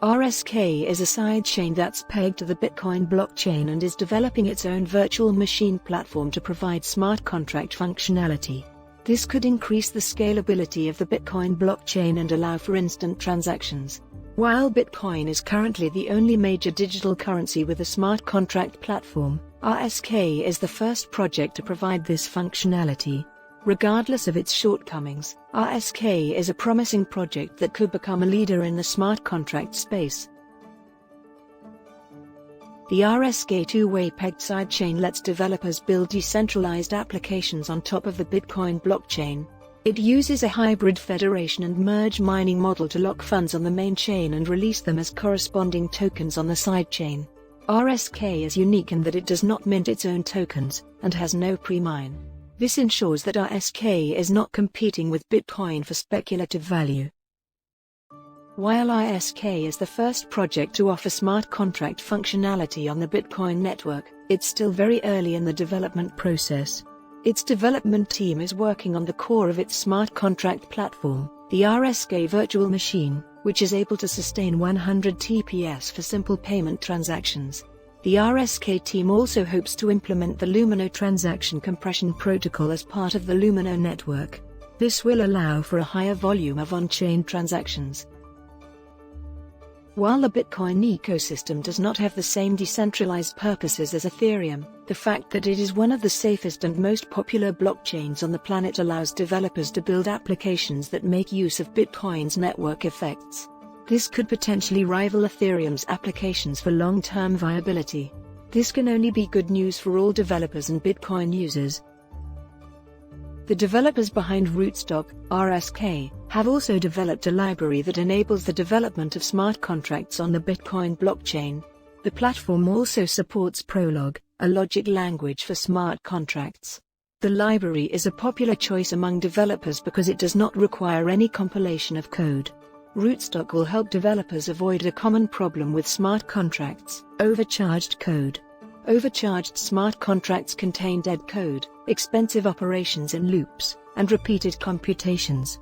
RSK is a sidechain that's pegged to the Bitcoin blockchain and is developing its own virtual machine platform to provide smart contract functionality. This could increase the scalability of the Bitcoin blockchain and allow for instant transactions. While Bitcoin is currently the only major digital currency with a smart contract platform, RSK is the first project to provide this functionality. Regardless of its shortcomings, RSK is a promising project that could become a leader in the smart contract space. The RSK two-way pegged sidechain lets developers build decentralized applications on top of the Bitcoin blockchain. It uses a hybrid federation and merge mining model to lock funds on the main chain and release them as corresponding tokens on the sidechain. RSK is unique in that it does not mint its own tokens, and has no pre-mine. This ensures that RSK is not competing with Bitcoin for speculative value. While RSK is the first project to offer smart contract functionality on the Bitcoin network, it's still very early in the development process. Its development team is working on the core of its smart contract platform, the RSK virtual machine, which is able to sustain 100 TPS for simple payment transactions. The RSK team also hopes to implement the Lumino transaction compression protocol as part of the Lumino network. This will allow for a higher volume of on-chain transactions. While the Bitcoin ecosystem does not have the same decentralized purposes as Ethereum, the fact that it is one of the safest and most popular blockchains on the planet allows developers to build applications that make use of Bitcoin's network effects. This could potentially rival Ethereum's applications for long-term viability. This can only be good news for all developers and Bitcoin users. The developers behind Rootstock, RSK, have also developed a library that enables the development of smart contracts on the Bitcoin blockchain. The platform also supports Prolog, a logic language for smart contracts. The library is a popular choice among developers because it does not require any compilation of code. Rootstock will help developers avoid a common problem with smart contracts: overcharged code. Overcharged smart contracts contain dead code, expensive operations in loops, and repeated computations.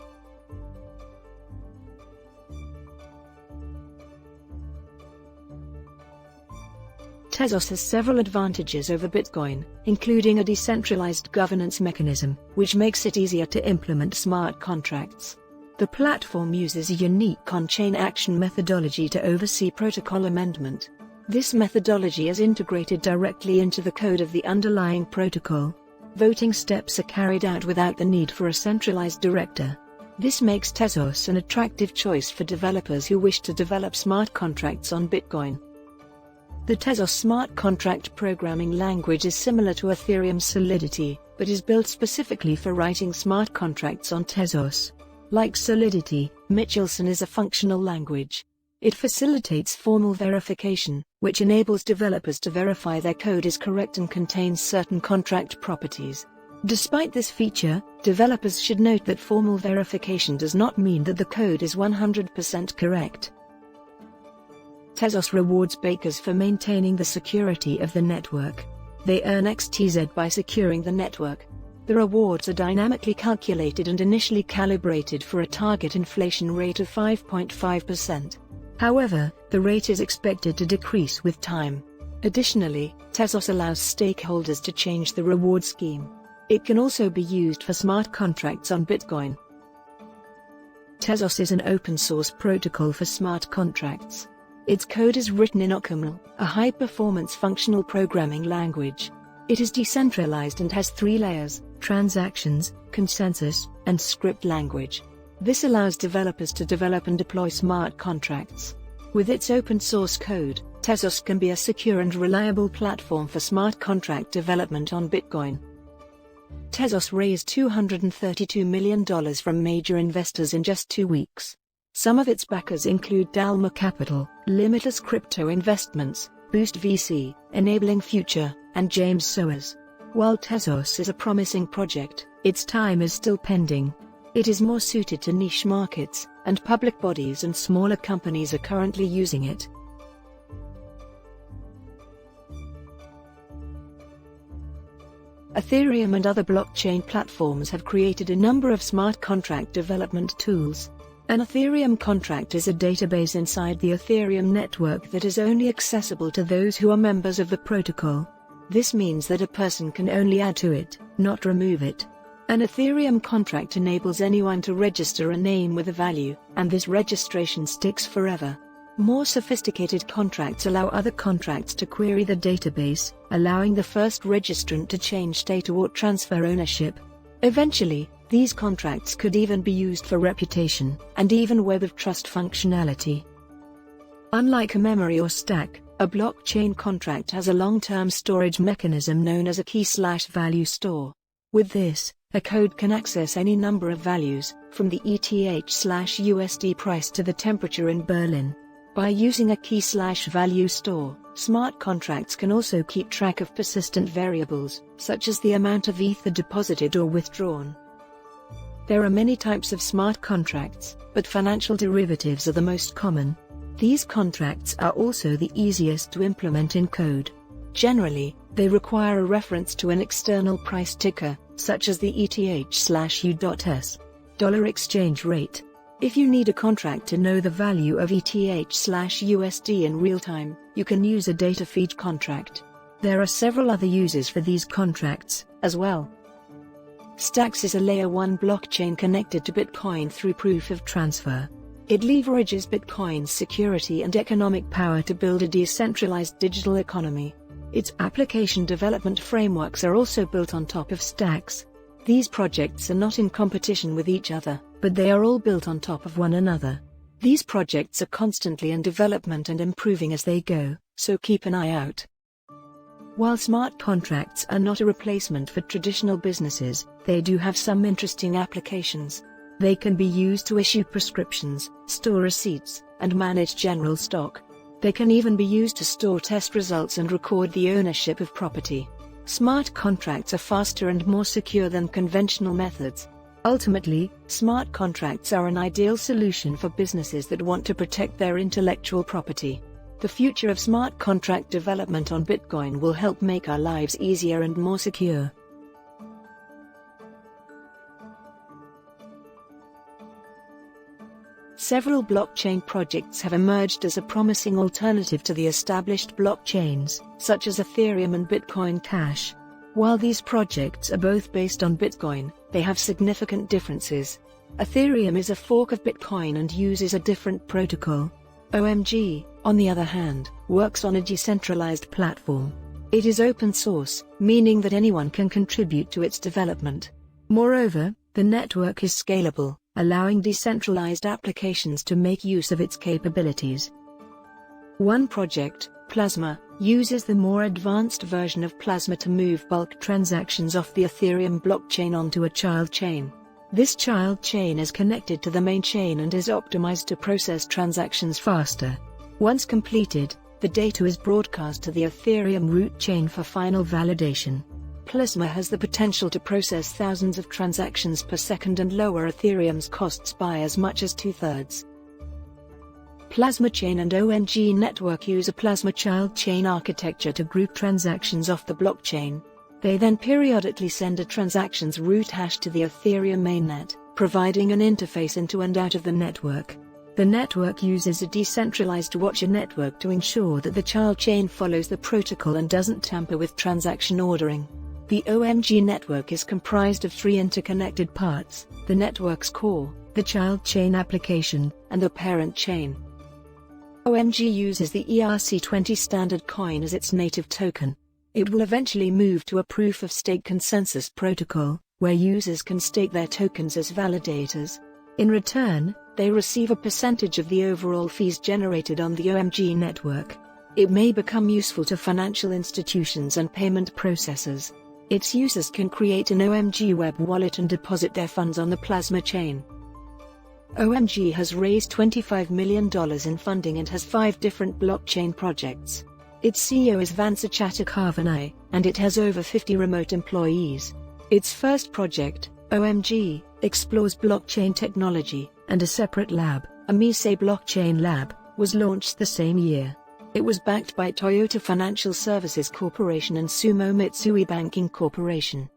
Tezos has several advantages over Bitcoin, including a decentralized governance mechanism, which makes it easier to implement smart contracts. The platform uses a unique on-chain action methodology to oversee protocol amendment. This methodology is integrated directly into the code of the underlying protocol. Voting steps are carried out without the need for a centralized director. This makes Tezos an attractive choice for developers who wish to develop smart contracts on Bitcoin. The Tezos smart contract programming language is similar to Ethereum's Solidity, but is built specifically for writing smart contracts on Tezos. Like Solidity, Michelson is a functional language. It facilitates formal verification, which enables developers to verify their code is correct and contains certain contract properties. Despite this feature, developers should note that formal verification does not mean that the code is 100% correct. Tezos rewards bakers for maintaining the security of the network. They earn XTZ by securing the network. The rewards are dynamically calculated and initially calibrated for a target inflation rate of 5.5%. However, the rate is expected to decrease with time. Additionally, Tezos allows stakeholders to change the reward scheme. It can also be used for smart contracts on Bitcoin. Tezos is an open-source protocol for smart contracts. Its code is written in OCaml, a high-performance functional programming language. It is decentralized and has 3 layers: transactions, consensus, and script language. This allows developers to develop and deploy smart contracts. With its open-source code, Tezos can be a secure and reliable platform for smart contract development on Bitcoin. Tezos raised $232 million from major investors in just 2 weeks. Some of its backers include Dalma Capital, Limitless Crypto Investments, Boost VC, Enabling Future, and James Soers. While Tezos is a promising project, its time is still pending. It is more suited to niche markets, and public bodies and smaller companies are currently using it. Ethereum and other blockchain platforms have created a number of smart contract development tools. An Ethereum contract is a database inside the Ethereum network that is only accessible to those who are members of the protocol. This means that a person can only add to it, not remove it. An Ethereum contract enables anyone to register a name with a value, and this registration sticks forever. More sophisticated contracts allow other contracts to query the database, allowing the first registrant to change state or transfer ownership. Eventually, these contracts could even be used for reputation and even web of trust functionality. Unlike a memory or stack, a blockchain contract has a long-term storage mechanism known as a key/value store. With this, a code can access any number of values, from the ETH/USD price to the temperature in Berlin. By using a key/value store, smart contracts can also keep track of persistent variables, such as the amount of Ether deposited or withdrawn. There are many types of smart contracts, but financial derivatives are the most common. These contracts are also the easiest to implement in code. Generally, they require a reference to an external price ticker, such as the ETH/USD dollar exchange rate. If you need a contract to know the value of ETH/USD in real time, you can use a data feed contract. There are several other uses for these contracts, as well. Stacks is a Layer 1 blockchain connected to Bitcoin through proof of transfer. It leverages Bitcoin's security and economic power to build a decentralized digital economy. Its application development frameworks are also built on top of Stacks. These projects are not in competition with each other, but they are all built on top of one another. These projects are constantly in development and improving as they go, so keep an eye out. While smart contracts are not a replacement for traditional businesses, they do have some interesting applications. They can be used to issue prescriptions, store receipts, and manage general stock. They can even be used to store test results and record the ownership of property. Smart contracts are faster and more secure than conventional methods. Ultimately, smart contracts are an ideal solution for businesses that want to protect their intellectual property. The future of smart contract development on Bitcoin will help make our lives easier and more secure. Several blockchain projects have emerged as a promising alternative to the established blockchains, such as Ethereum and Bitcoin Cash. While these projects are both based on Bitcoin, they have significant differences. Ethereum is a fork of Bitcoin and uses a different protocol. OMG, on the other hand, works on a decentralized platform. It is open source, meaning that anyone can contribute to its development. Moreover, the network is scalable, allowing decentralized applications to make use of its capabilities. One project, Plasma, uses the more advanced version of Plasma to move bulk transactions off the Ethereum blockchain onto a child chain. This child chain is connected to the main chain and is optimized to process transactions faster. Once completed, the data is broadcast to the Ethereum root chain for final validation. Plasma has the potential to process thousands of transactions per second and lower Ethereum's costs by as much as 2/3. Plasma Chain and OMG Network use a Plasma child chain architecture to group transactions off the blockchain. They then periodically send a transaction's root hash to the Ethereum mainnet, providing an interface into and out of the network. The network uses a decentralized watcher network to ensure that the child chain follows the protocol and doesn't tamper with transaction ordering. The OMG network is comprised of 3 interconnected parts: the network's core, the child chain application, and the parent chain. OMG uses the ERC20 standard coin as its native token. It will eventually move to a proof-of-stake consensus protocol, where users can stake their tokens as validators. In return, they receive a percentage of the overall fees generated on the OMG network. It may become useful to financial institutions and payment processors. Its users can create an OMG web wallet and deposit their funds on the Plasma chain. OMG has raised $25 million in funding and has 5 different blockchain projects. Its CEO is Vansa Chattokarvanai, and it has over 50 remote employees. Its first project, OMG, explores blockchain technology, and a separate lab, a Mise Blockchain Lab, was launched the same year. It was backed by Toyota Financial Services Corporation and Sumo Mitsui Banking Corporation.